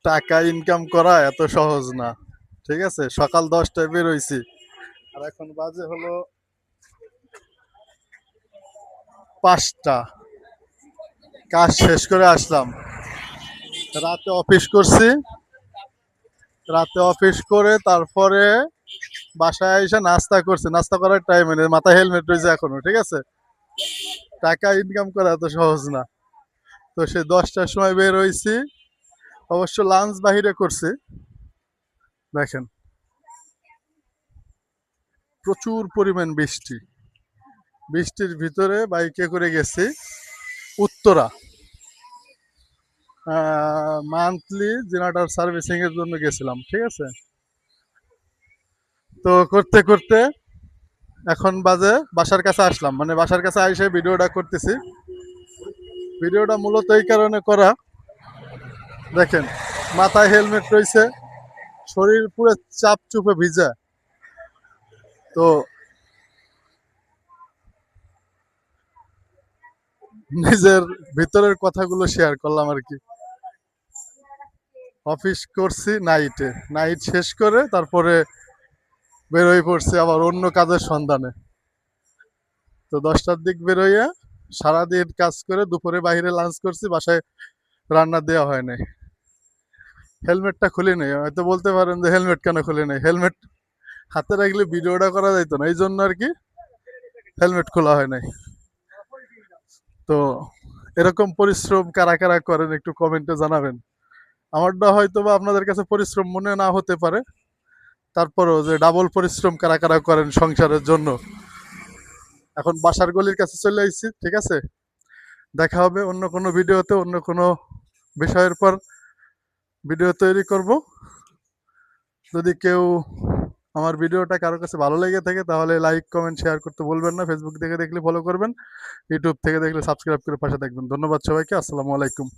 টাকা ইনকাম করা এত সহজ না। ঠিক আছে, সকাল 10টায় বের হইছি, আর এখন বাজে হলো 5টা। কাজ শেষ করে আসলাম, রাতে অফিস করছি। রাতে অফিস করে তারপরে বাসায় এসে নাস্তা করছি। নাস্তা করার টাইম নেই, মাথায় হেলমেট রয়েছে এখনো। ঠিক আছে, টাকা ইনকাম করা এত সহজ না। তো সে 10টার সময় বের হইছি, অবশ্য লাঞ্চ বাহিরে করছি। দেখেন, প্রচুর পরিমাণ বৃষ্টি। বৃষ্টির ভিতরে বাইকে করে গেছি উত্তরা, মান্থলি জেনারেটর সার্ভিসিং এর জন্য গেছিলাম। ঠিক আছে, তো করতে করতে এখন বাজে বাসার কাছে আসলাম, মানে বাসার কাছে এসে ভিডিওটা করতেছি। ভিডিওটা মূলত এই কারণে করা, দেখেন মাথায় হেলমেট রয়েছে, শরীর পুরো চাপ চুপে ভিজা। তো নিজের ভিতরের কথাগুলো শেয়ার করলাম আর কি। অফিস করছি নাইটে, নাইট শেষ করে তারপরে বের হয়ে পড়ছি আবার অন্য কাজের সন্ধানে। তো 10টার দিক বের হইয়া সারাদিন কাজ করে দুপুরে বাইরে লাঞ্চ করছি, বাসায় রান্না দেওয়া হয় নাই। হেলমেটটা খুলি নাই। হয়তো বলতে পারেন যে হেলমেট কেন খুলি নাই, হেলমেট হাতে রাখলে ভিডিওটা করা যাইত না, এই জন্য আর কি হেলমেট খোলা হয় নাই। তো এরকম পরিশ্রম কারা কারা করেন একটু কমেন্টে জানাবেন। আমারটা হয়তো বা আপনাদের কাছে পরিশ্রম মনে না হতে পারে, তারপরেও যে ডাবল পরিশ্রম কারা কারা করেন সংসারের জন্য। এখন বাসার গলির কাছে চলে আসছি। ঠিক আছে, দেখা হবে অন্য কোনো ভিডিওতে, অন্য কোনো বিষয়ের পর ভিডিও তৈরি করব। যদি কেউ আমার ভিডিওটা কারোর কাছে ভালো লেগে থাকে তাহলে লাইক কমেন্ট শেয়ার করতে বলবেন না। ফেসবুক থেকে দেখলে ফলো করবেন, ইউটিউব থেকে দেখলে সাবস্ক্রাইব করে পাশে থাকবেন। ধন্যবাদ সবাইকে, আসসালামু আলাইকুম।